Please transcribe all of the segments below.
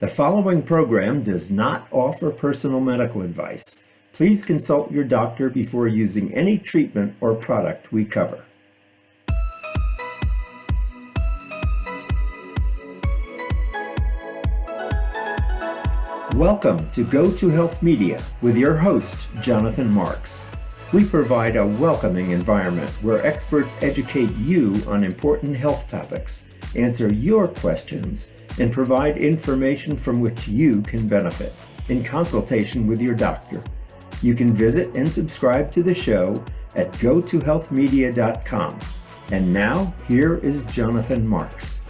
The following program does not offer personal medical advice. Please consult your doctor before using any treatment or product we cover. Welcome to Go to Health Media with your host, Jonathan Marks. We provide a welcoming environment where experts educate you on important health topics, answer your questions, and provide information from which you can benefit in consultation with your doctor. You can visit and subscribe to the show at gotohealthmedia.com. And now, here is Jonathan Marks.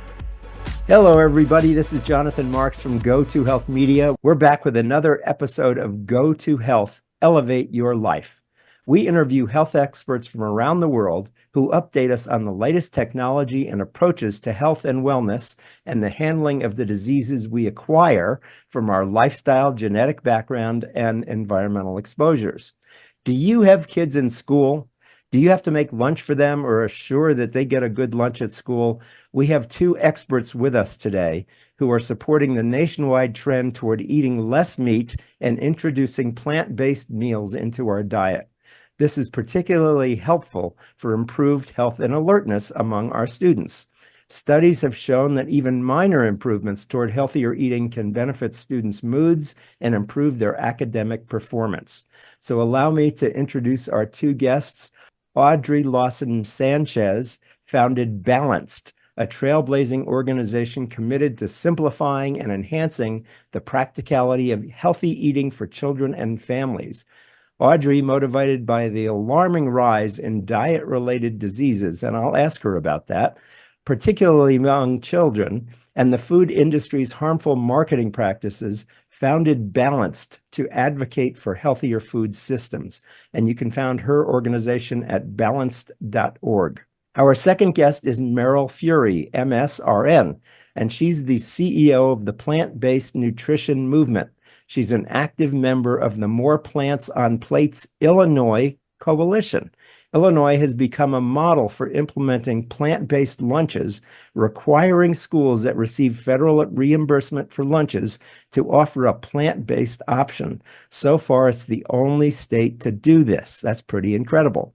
Hello, everybody. This is Jonathan Marks from Go to Health Media. We're back with another episode of Go to Health, Elevate Your Life. We interview health experts from around the world who update us on the latest technology and approaches to health and wellness and the handling of the diseases we acquire from our lifestyle, genetic background, and environmental exposures. Do you have kids in school? Do you have to make lunch for them or assure that they get a good lunch at school? We have two experts with us today who are supporting the nationwide trend toward eating less meat and introducing plant-based meals into our diet. This is particularly helpful for improved health and alertness among our students. Studies have shown that even minor improvements toward healthier eating can benefit students' moods and improve their academic performance. So allow me to introduce our two guests. Audrey Lawson-Sanchez founded Balanced, a trailblazing organization committed to simplifying and enhancing the practicality of healthy eating for children and families. Audrey, motivated by the alarming rise in diet-related diseases, and I'll ask her about that, particularly among children, and the food industry's harmful marketing practices, founded Balanced to advocate for healthier food systems. And you can find her organization at balanced.org. Our second guest is Meryl Fury, MSRN, and she's the CEO of the Plant-Based Nutrition Movement. She's an active member of the More Plants on Plates Illinois Coalition. Illinois has become a model for implementing plant-based lunches, requiring schools that receive federal reimbursement for lunches to offer a plant-based option. So far, it's the only state to do this. That's pretty incredible.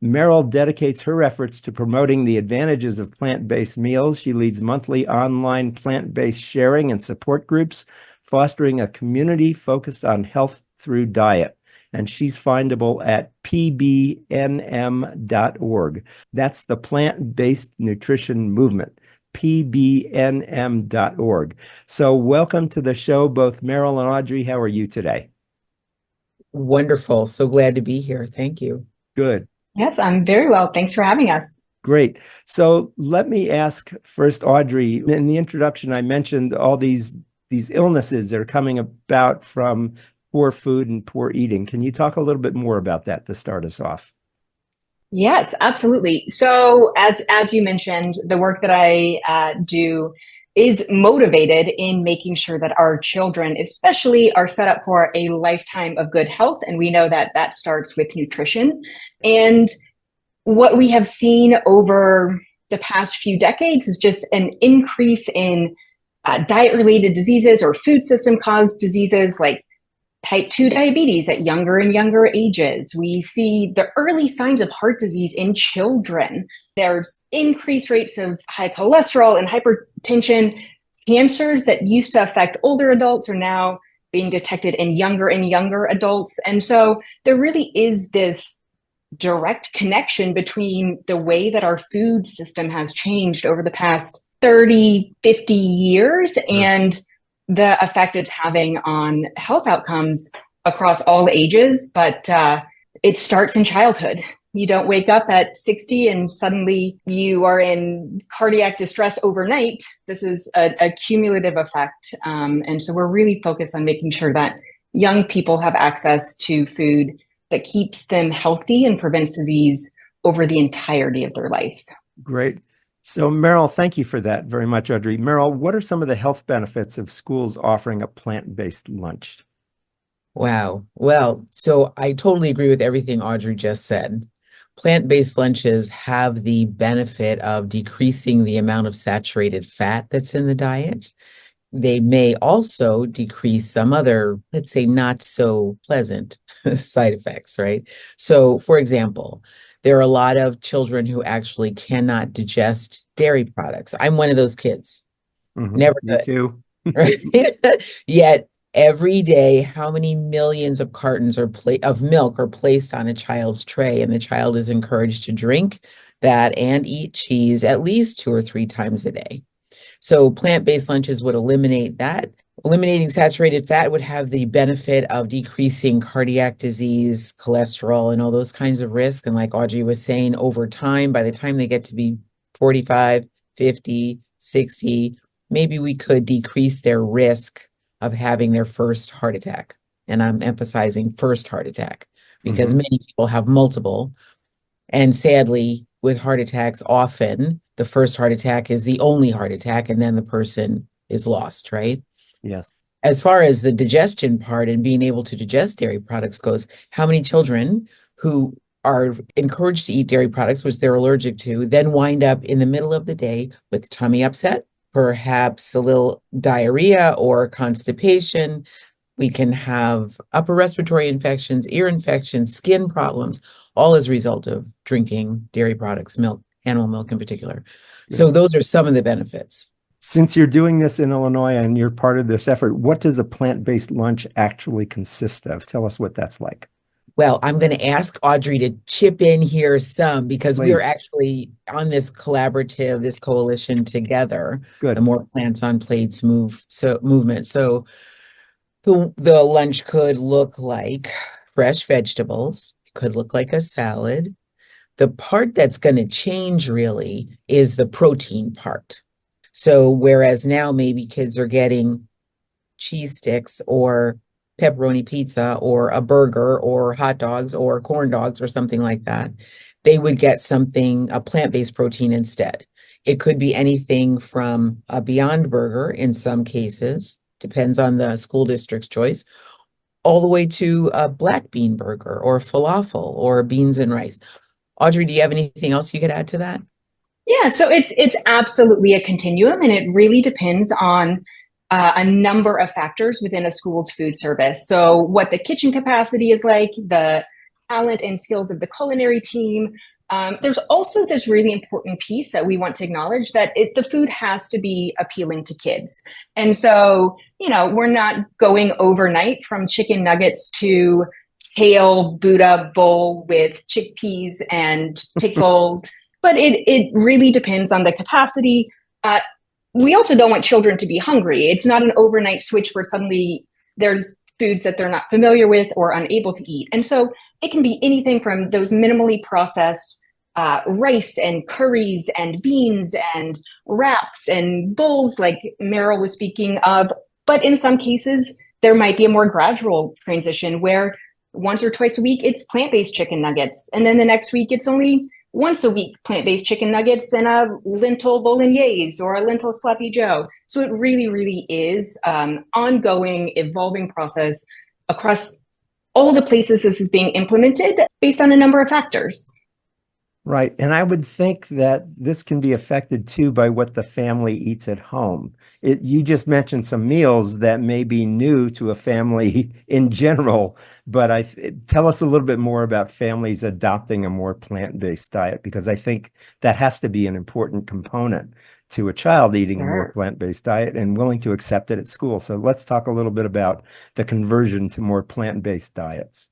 Meryl dedicates her efforts to promoting the advantages of plant-based meals. She leads monthly online plant-based sharing and support groups, fostering a community focused on health through diet. And she's findable at pbnm.org. That's the Plant-Based Nutrition Movement, pbnm.org. So welcome to the show, both Meryl and Audrey. How are you today? Wonderful. So glad to be here. Thank you. Good. Yes, I'm very well. Thanks for having us. Great. So let me ask first, Audrey, in the introduction, I mentioned all these illnesses that are coming about from poor food and poor eating. Can you talk a little bit more about that to start us off? Yes, absolutely. So as you mentioned, the work that I do is motivated in making sure that our children especially are set up for a lifetime of good health. And we know that that starts with nutrition. And what we have seen over the past few decades is just an increase in diet-related diseases or food system-caused diseases like type 2 diabetes at younger and younger ages. We see the early signs of heart disease in children. There's increased rates of high cholesterol and hypertension. Cancers that used to affect older adults are now being detected in younger and younger adults. And so there really is this direct connection between the way that our food system has changed over the past 30, 50 years and the effect it's having on health outcomes across all ages. But it starts in childhood. You don't wake up at 60 and suddenly you are in cardiac distress overnight. This is a cumulative effect. And so we're really focused on making sure that young people have access to food that keeps them healthy and prevents disease over the entirety of their life. Great. So Meryl, thank you for that very much, Audrey. Meryl, what are some of the health benefits of schools offering a plant-based lunch? Wow. Well, so I totally agree with everything Audrey just said. Plant-based lunches have the benefit of decreasing the amount of saturated fat that's in the diet they may also decrease some other, let's say, not so pleasant side effects, right? So, for example, there are a lot of children who actually cannot digest dairy products. I'm one of those kids. Never Me could, too. right? Yet every day, how many millions of cartons of milk are placed on a child's tray, and the child is encouraged to drink that and eat cheese at least 2 or 3 times a day. So plant-based lunches would eliminate that. Eliminating saturated fat would have the benefit of decreasing cardiac disease, cholesterol, and all those kinds of risks. And like Audrey was saying, over time, by the time they get to be 45, 50, 60, maybe we could decrease their risk of having their first heart attack. And I'm emphasizing first heart attack because many people have multiple. And sadly, with heart attacks, often the first heart attack is the only heart attack, and then the person is lost, right? Yes. As far as the digestion part and being able to digest dairy products goes, how many children who are encouraged to eat dairy products, which they're allergic to, then wind up in the middle of the day with tummy upset, perhaps a little diarrhea or constipation. We can have upper respiratory infections, ear infections, skin problems, all as a result of drinking dairy products, milk, animal milk in particular. So those are some of the benefits. Since you're doing this in Illinois and you're part of this effort, what does a plant-based lunch actually consist of? Tell us what that's like. Well, I'm going to ask Audrey to chip in here some because we are Please. actually on this collaborative, this coalition together, the Good. More Plants on Plates movement. So the lunch could look like fresh vegetables. It could look like a salad. The part that's going to change really is the protein part. So whereas now maybe kids are getting cheese sticks or pepperoni pizza or a burger or hot dogs or corn dogs or something like that, they would get a plant-based protein instead. It could be anything from a Beyond Burger in some cases, depends on the school district's choice, all the way to a black bean burger or falafel or beans and rice. Audrey, do you have anything else you could add to that? Yeah, so it's absolutely a continuum, and it really depends on a number of factors within a school's food service. So what the kitchen capacity is like, the talent and skills of the culinary team. There's also this really important piece that we want to acknowledge that the food has to be appealing to kids. And so, we're not going overnight from chicken nuggets to kale Buddha bowl with chickpeas and pickled. But it really depends on the capacity. We also don't want children to be hungry. It's not an overnight switch where suddenly there's foods that they're not familiar with or unable to eat. And so it can be anything from those minimally processed rice and curries and beans and wraps and bowls like Meryl was speaking of. But in some cases, there might be a more gradual transition where once or twice a week, it's plant-based chicken nuggets. And then the next week, it's only once a week plant-based chicken nuggets and a lentil bolognese or a lentil sloppy joe. So it really, really is ongoing, evolving process across all the places this is being implemented based on a number of factors. Right. And I would think that this can be affected too by what the family eats at home. You just mentioned some meals that may be new to a family in general, but tell us a little bit more about families adopting a more plant-based diet, because I think that has to be an important component to a child eating a more plant-based diet and willing to accept it at school. So let's talk a little bit about the conversion to more plant-based diets.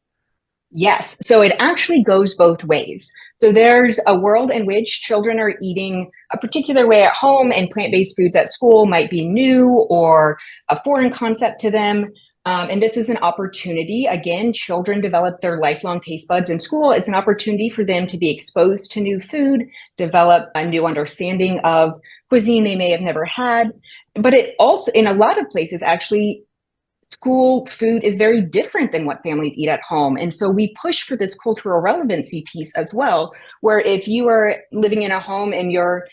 Yes. So it actually goes both ways. So there's a world in which children are eating a particular way at home and plant-based foods at school might be new or a foreign concept to them. And this is an opportunity. Again, children develop their lifelong taste buds in school. It's an opportunity for them to be exposed to new food, develop a new understanding of cuisine they may have never had. But it also, in a lot of places, actually, school food is very different than what families eat at home. And so we push for this cultural relevancy piece as well, where if you are living in a home and your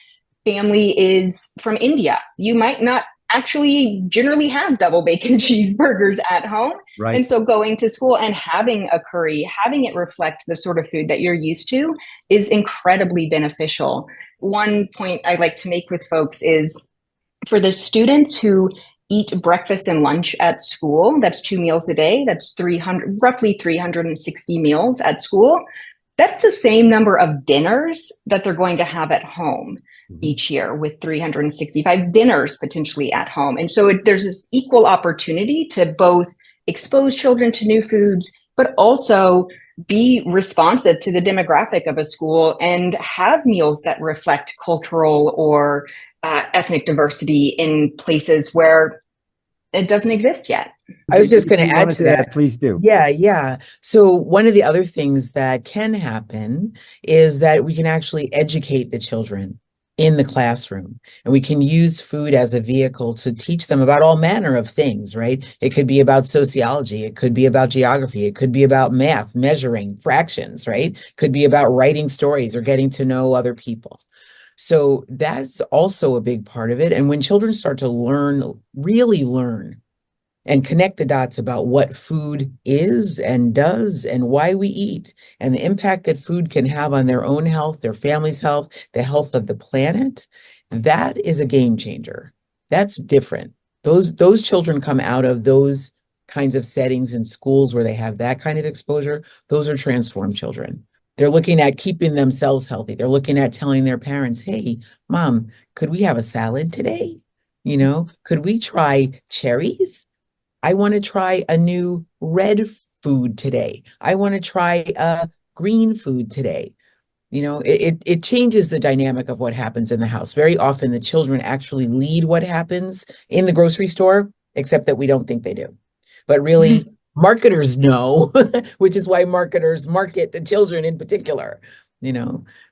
family is from India, you might not actually generally have double bacon cheeseburgers at home. Right. And so going to school and having a curry, having it reflect the sort of food that you're used to is incredibly beneficial. One point I like to make with folks is for the students who eat breakfast and lunch at school, that's 2 meals a day, that's roughly 360 meals at school. That's the same number of dinners that they're going to have at home each year, with 365 dinners potentially at home. And so there's this equal opportunity to both expose children to new foods, but also be responsive to the demographic of a school and have meals that reflect cultural or ethnic diversity in places where it doesn't exist yet. I was just going to add to that. Please do. Yeah. So one of the other things that can happen is that we can actually educate the children in the classroom, and we can use food as a vehicle to teach them about all manner of things, right? It could be about sociology, it could be about geography, it could be about math, measuring fractions, right? It could be about writing stories or getting to know other people. So that's also a big part of it. And when children start to learn, really learn, and connect the dots about what food is and does and why we eat and the impact that food can have on their own health, their family's health, the health of the planet, that is a game changer. That's different. Those children come out of those kinds of settings in schools where they have that kind of exposure. Those are transformed children. They're looking at keeping themselves healthy. They're looking at telling their parents, hey, Mom, could we have a salad today? Could we try cherries? I want to try a new red food today. I want to try a green food today. It changes the dynamic of what happens in the house. Very often the children actually lead what happens in the grocery store, except that we don't think they do. But really, marketers know, which is why marketers market the children in particular.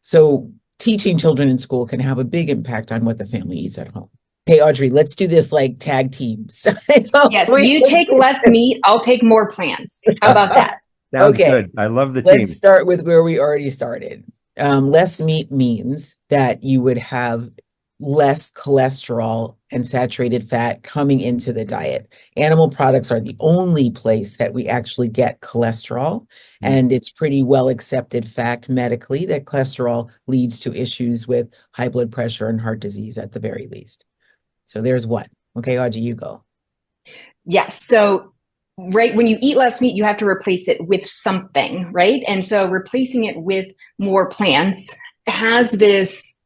So teaching children in school can have a big impact on what the family eats at home. Hey, Audrey, let's do this like tag team style. Yes, you take less meat, I'll take more plants. How about that? Sounds good. I love the team. Let's start with where we already started. Less meat means that you would have less cholesterol and saturated fat coming into the diet. Animal products are the only place that we actually get cholesterol, and it's pretty well accepted fact medically that cholesterol leads to issues with high blood pressure and heart disease at the very least. So there's one. Okay, Audrey, you go. Yes. So right when you eat less meat, you have to replace it with something, right? And so replacing it with more plants has this,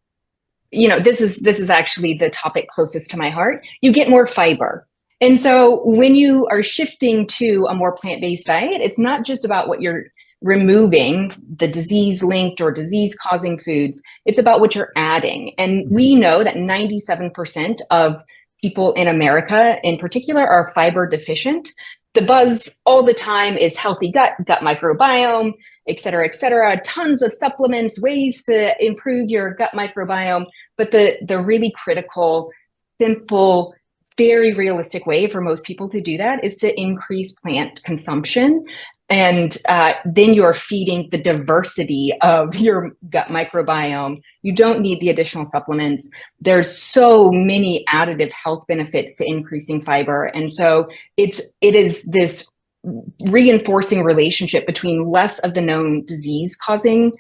this is actually the topic closest to my heart. You get more fiber. And so when you are shifting to a more plant-based diet, it's not just about what you're removing, the disease-linked or disease-causing foods. It's about what you're adding. And we know that 97% of people in America in particular are fiber deficient. The buzz all the time is healthy gut microbiome, et cetera, tons of supplements, ways to improve your gut microbiome. But the really critical, simple, very realistic way for most people to do that is to increase plant consumption. And then you're feeding the diversity of your gut microbiome. You don't need the additional supplements. There's so many additive health benefits to increasing fiber. And so it is this reinforcing relationship between less of the known disease-causing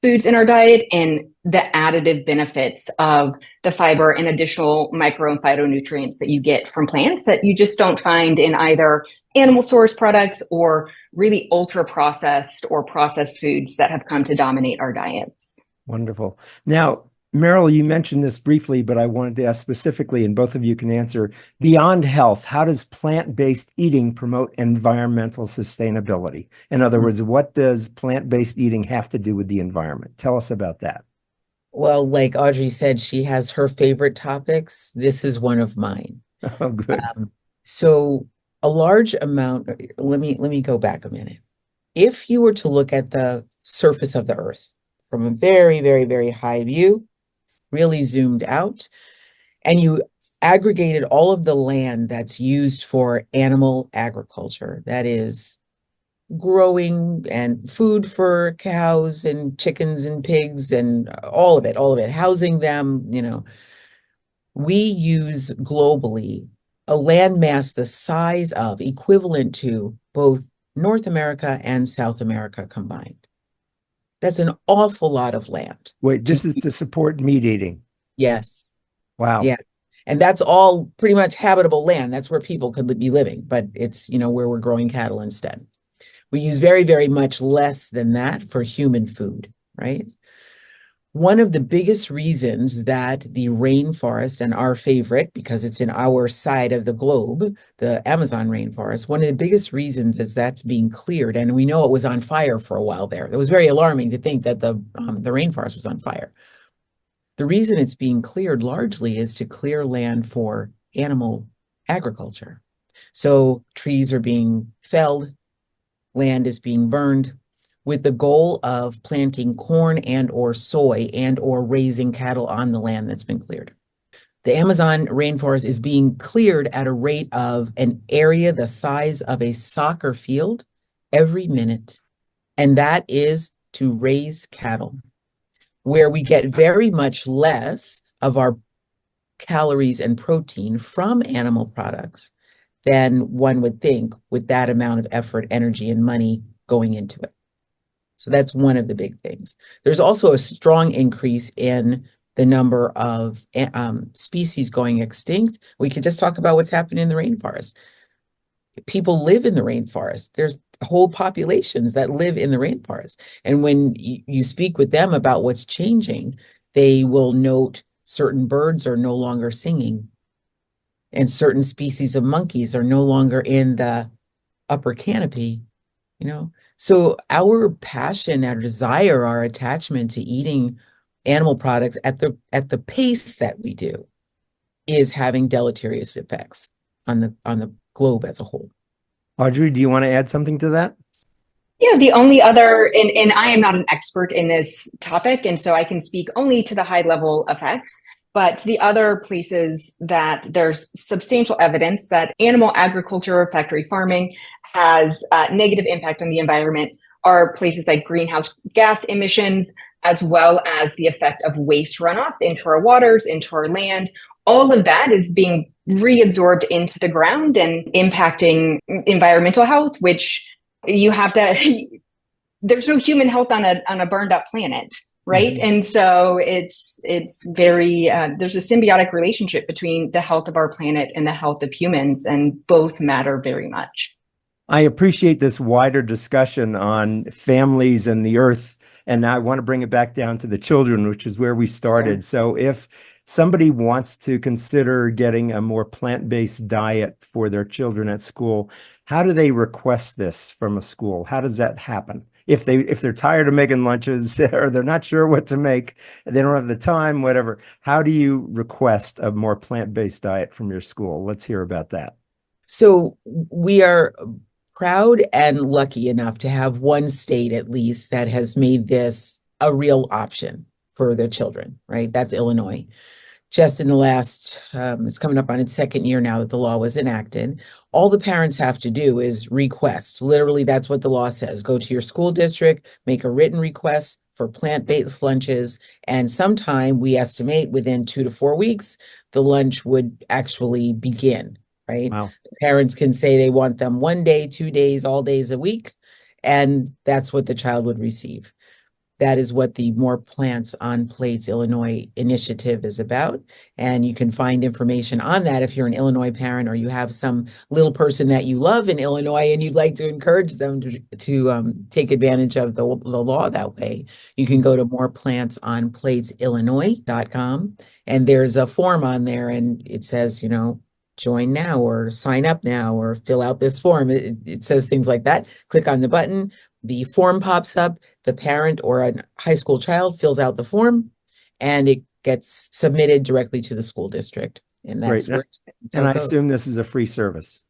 foods in our diet and the additive benefits of the fiber and additional micro and phytonutrients that you get from plants that you just don't find in either animal source products or really ultra processed or processed foods that have come to dominate our diets. Wonderful. Now, Meryl, you mentioned this briefly, but I wanted to ask specifically, and both of you can answer, beyond health, how does plant-based eating promote environmental sustainability? In other words, what does plant-based eating have to do with the environment? Tell us about that. Well, like Audrey said, she has her favorite topics. This is one of mine. Oh, good. So a large amount, let me go back a minute. If you were to look at the surface of the earth from a very, very, very high view, really zoomed out, and you aggregated all of the land that's used for animal agriculture, that is growing and food for cows and chickens and pigs and all of it, housing them, we use globally a land mass the size of, equivalent to both North America and South America combined. That's an awful lot of land. Wait, this is to support meat eating. Yes. Wow. Yeah. And that's all pretty much habitable land. That's where people could be living, but it's, where we're growing cattle instead. We use very, very much less than that for human food, right? One of the biggest reasons that the rainforest, and our favorite, because it's in our side of the globe, the Amazon rainforest, one of the biggest reasons is that's being cleared. And we know it was on fire for a while there. It was very alarming to think that the rainforest was on fire. The reason it's being cleared largely is to clear land for animal agriculture. So trees are being felled, land is being burned, with the goal of planting corn and or soy and or raising cattle on the land that's been cleared. The Amazon rainforest is being cleared at a rate of an area the size of a soccer field every minute. And that is to raise cattle, where we get very much less of our calories and protein from animal products than one would think with that amount of effort, energy, and money going into it. So that's one of the big things. There's also a strong increase in the number of species going extinct. We could just talk about what's happening in the rainforest. People live in the rainforest. There's whole populations that live in the rainforest. And when you speak with them about what's changing, they will note certain birds are no longer singing, and certain species of monkeys are no longer in the upper canopy, So our passion, our desire, our attachment to eating animal products at the pace that we do is having deleterious effects on the globe as a whole. Audrey, do you want to add something to that? Yeah, the only other, and I am not an expert in this topic, and so I can speak only to the high level effects, but the other places that there's substantial evidence that animal agriculture or factory farming has negative impact on the environment are places like greenhouse gas emissions, as well as the effect of waste runoff into our waters, into our land. All of that is being reabsorbed into the ground and impacting environmental health, which you have to, there's no human health on a burned up planet, right? Mm-hmm. And so it's very, there's a symbiotic relationship between the health of our planet and the health of humans, and both matter very much. I appreciate this wider discussion on families and the earth, and I want to bring it back down to the children, which is where we started. Sure. So if somebody wants to consider getting a more plant-based diet for their children at school, how do they request this from a school? How does that happen? If they're tired of making lunches or they're not sure what to make, they don't have the time, whatever, how do you request a more plant-based diet from your school? Let's hear about that. So we are proud and lucky enough to have one state at least that has made this a real option for their children, right? That's Illinois. Just in the last, it's coming up on its second year now that the law was enacted. All the parents have to do is request. Literally, that's what the law says. Go to your school district, make a written request for plant-based lunches, and sometime we estimate within 2 to 4 weeks, the lunch would actually begin, right? Wow. Parents can say they want them 1 day, 2 days, all days a week, and that's what the child would receive. That is what the More Plants on Plates Illinois initiative is about. And you can find information on that if you're an Illinois parent or you have some little person that you love in Illinois and you'd like to encourage them to take advantage of the law that way. You can go to moreplantsontplatesillinois.com, and there's a form on there, and it says, join now or sign up now or fill out this form. It says things like that. Click on the button. The form pops up, the parent or a high school child fills out the form, and it gets submitted directly to the school district. And that's where and I assume this is a free service.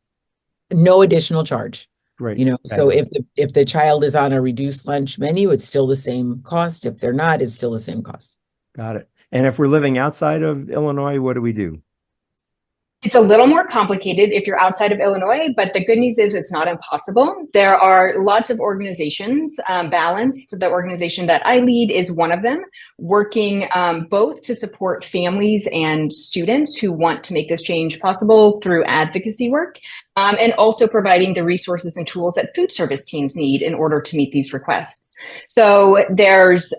No additional charge. Right. So if the child is on a reduced lunch menu, it's still the same cost. If they're not, it's still the same cost. Got it. And if we're living outside of Illinois, what do we do? It's a little more complicated if you're outside of Illinois, but the good news is it's not impossible. There are lots of organizations, Balanced, the organization that I lead, is one of them, working both to support families and students who want to make this change possible through advocacy work, and also providing the resources and tools that food service teams need in order to meet these requests. So there's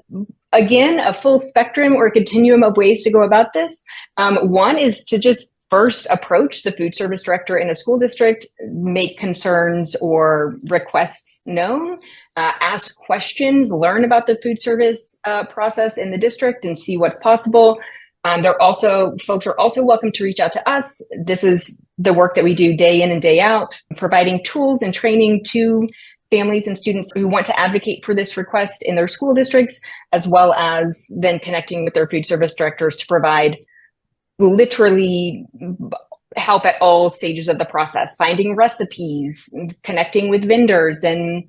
again, a full spectrum or continuum of ways to go about this. One is to just first approach the food service director in a school district, make concerns or requests known, ask questions, learn about the food service process in the district and see what's possible. Folks are also welcome to reach out to us. This is the work that we do day in and day out, providing tools and training to families and students who want to advocate for this request in their school districts, as well as then connecting with their food service directors to provide literally help at all stages of the process, finding recipes, connecting with vendors and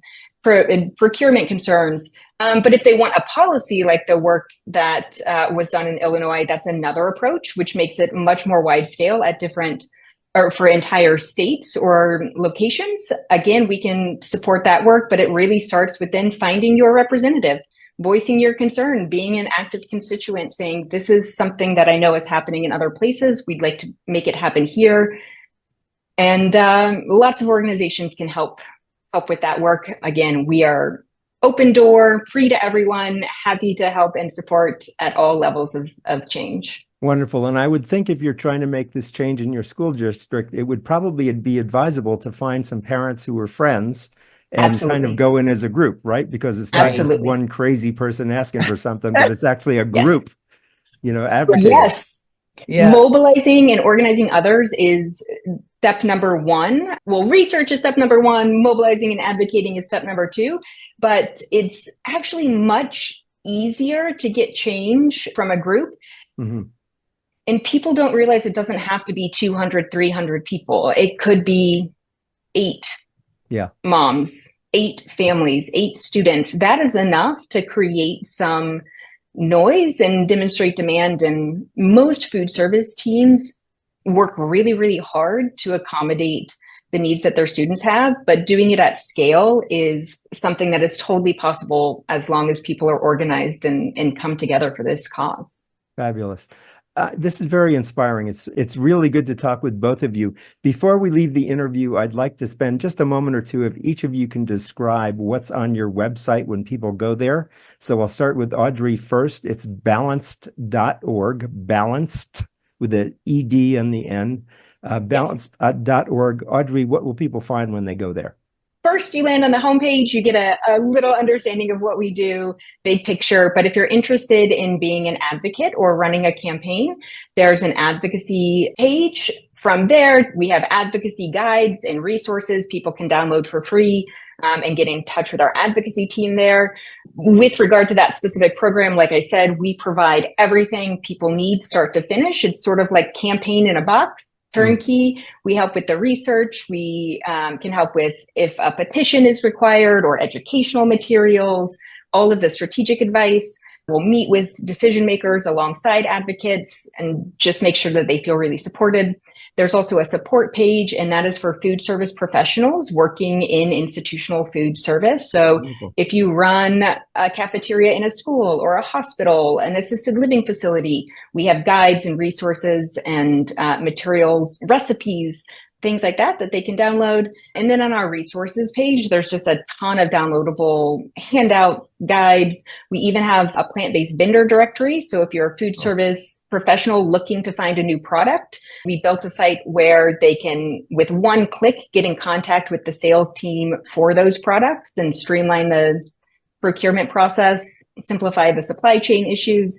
procurement concerns. But if they want a policy like the work that was done in Illinois, that's another approach, which makes it much more wide scale at different or for entire states or locations. Again, we can support that work, but it really starts with then finding your representative, voicing your concern, being an active constituent, saying, this is something that I know is happening in other places. We'd like to make it happen here. And lots of organizations can help with that work. Again, we are open door, free to everyone, happy to help and support at all levels of change. Wonderful. And I would think if you're trying to make this change in your school district, it would probably be advisable to find some parents who are friends and Absolutely. kind of go in as a group, right? Because it's not just one crazy person asking for something, but it's actually a group, advocating. Yes. Yeah. Mobilizing and organizing others is step number one. Well, research is step number one. Mobilizing and advocating is step number two. But it's actually much easier to get change from a group. Mm-hmm. And people don't realize it doesn't have to be 200, 300 people. It could be 8 moms, 8 families, 8 students. That is enough to create some noise and demonstrate demand. And most food service teams work really, really hard to accommodate the needs that their students have, but doing it at scale is something that is totally possible as long as people are organized and come together for this cause. Fabulous. This is very inspiring. It's really good to talk with both of you. Before we leave the interview, I'd like to spend just a moment or two if each of you can describe what's on your website when people go there. So I'll start with Audrey first. It's balanced.org, balanced with an ED on the end, balanced.org. Audrey, what will people find when they go there? First, you land on the homepage, you get a little understanding of what we do, big picture. But if you're interested in being an advocate or running a campaign, there's an advocacy page. From there, we have advocacy guides and resources people can download for free and get in touch with our advocacy team there. With regard to that specific program, like I said, we provide everything people need start to finish. It's sort of like campaign in a box. Turnkey. We help with the research. We can help with if a petition is required or educational materials, all of the strategic advice. We'll meet with decision makers alongside advocates and just make sure that they feel really supported. There's also a support page, and that is for food service professionals working in institutional food service. So if you run a cafeteria in a school or a hospital, an assisted living facility, we have guides and resources and materials, recipes, things like that they can download. And then on our resources page, there's just a ton of downloadable handouts, guides. We even have a plant-based vendor directory. So if you're a food service professional looking to find a new product, we built a site where they can, with one click, get in contact with the sales team for those products and streamline the procurement process, simplify the supply chain issues.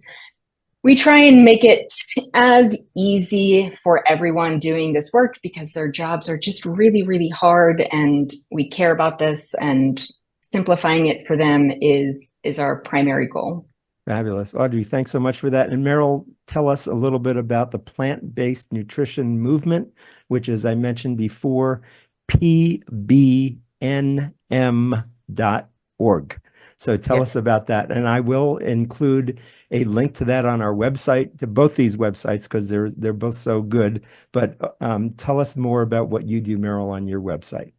We try and make it as easy for everyone doing this work because their jobs are just really, really hard, and we care about this, and simplifying it for them is our primary goal. Fabulous. Audrey, thanks so much for that. And Meryl, tell us a little bit about the plant-based nutrition movement, which, as I mentioned before, pbnm.org. So tell us about that. And I will include a link to that on our website, to both these websites, because they're both so good. But tell us more about what you do, Meryl, on your website.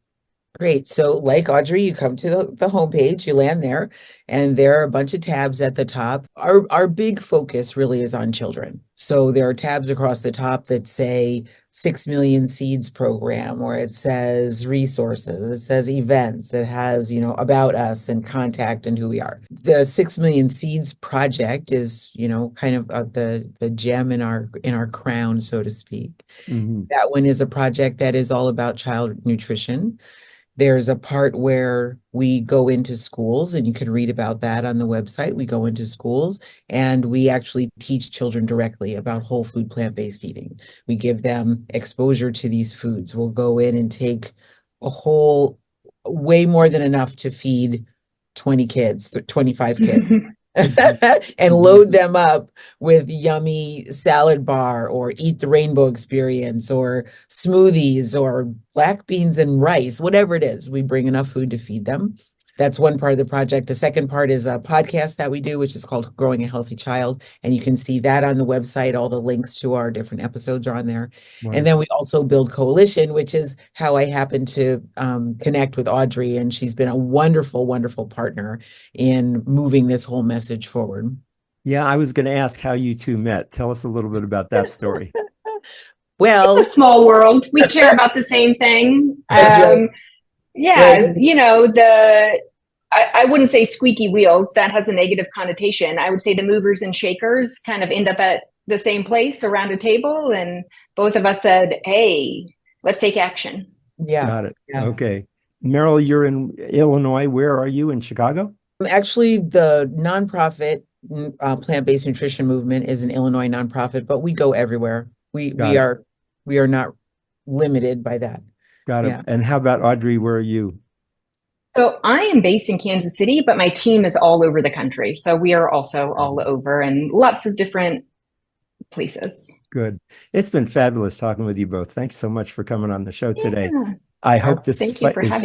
Great. So like Audrey, you come to the homepage, you land there, and there are a bunch of tabs at the top. Our big focus really is on children. So there are tabs across the top that say 6 Million Seeds program, or it says resources, it says events, it has, about us and contact and who we are. The 6 Million Seeds project is, kind of the gem in our crown, so to speak. Mm-hmm. That one is a project that is all about child nutrition. There's a part where we go into schools, and you can read about that on the website. We go into schools and we actually teach children directly about whole food, plant-based eating. We give them exposure to these foods. We'll go in and take way more than enough to feed 20 kids, 25 kids. And load them up with yummy salad bar or eat the rainbow experience or smoothies or black beans and rice, whatever it is. We bring enough food to feed them. That's one part of the project. The second part is a podcast that we do, which is called Growing a Healthy Child. And you can see that on the website. All the links to our different episodes are on there. Wonderful. And then we also build Coalition, which is how I happened to connect with Audrey. And she's been a wonderful, wonderful partner in moving this whole message forward. Yeah, I was going to ask how you two met. Tell us a little bit about that story. Well, it's a small world. We care about the same thing. That's right. Yeah, I wouldn't say squeaky wheels. That has a negative connotation. I would say the movers and shakers kind of end up at the same place around a table. And both of us said, hey, let's take action. Yeah. Got it. Yeah. Okay. Meryl, you're in Illinois. Where are you? In Chicago? Actually, the nonprofit plant-based nutrition movement is an Illinois nonprofit, but we go everywhere. We are not limited by that. Got it. Yeah. And how about Audrey? Where are you? So I am based in Kansas City, but my team is all over the country. So we are also all over and lots of different places. Good. It's been fabulous talking with you both. Thanks so much for coming on the show today. I hope this is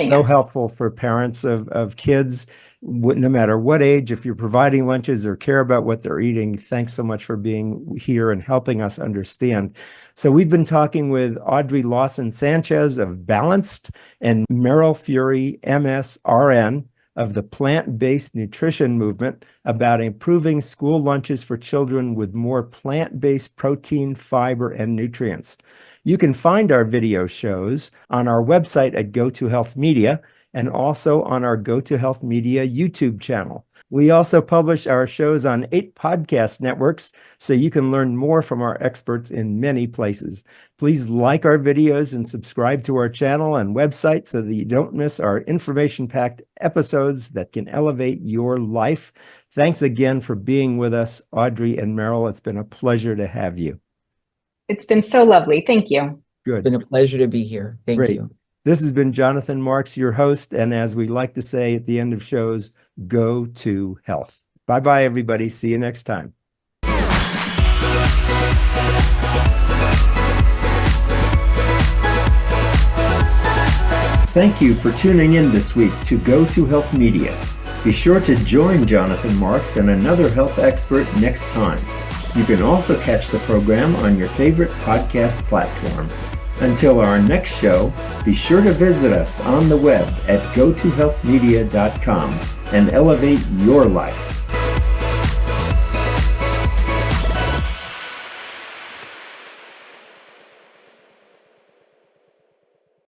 so helpful for parents of kids, no matter what age. If you're providing lunches or care about what they're eating, thanks so much for being here and helping us understand. So we've been talking with Audrey Lawson-Sanchez of Balanced and Meryl Fury, MS, RN, of the plant-based nutrition movement about improving school lunches for children with more plant-based protein, fiber, and nutrients. You can find our video shows on our website at Go2Health Media and also on our Go2Health Media YouTube channel. We also publish our shows on 8 podcast networks, so you can learn more from our experts in many places. Please like our videos and subscribe to our channel and website so that you don't miss our information-packed episodes that can elevate your life. Thanks again for being with us, Audrey and Meryl. It's been a pleasure to have you. It's been so lovely. Thank you. Good. It's been a pleasure to be here. Thank you. This has been Jonathan Marks, your host. And as we like to say at the end of shows, go to health. Bye-bye, everybody. See you next time. Thank you for tuning in this week to Go to Health Media. Be sure to join Jonathan Marks and another health expert next time. You can also catch the program on your favorite podcast platform. Until our next show, be sure to visit us on the web at go2healthmedia.com and elevate your life.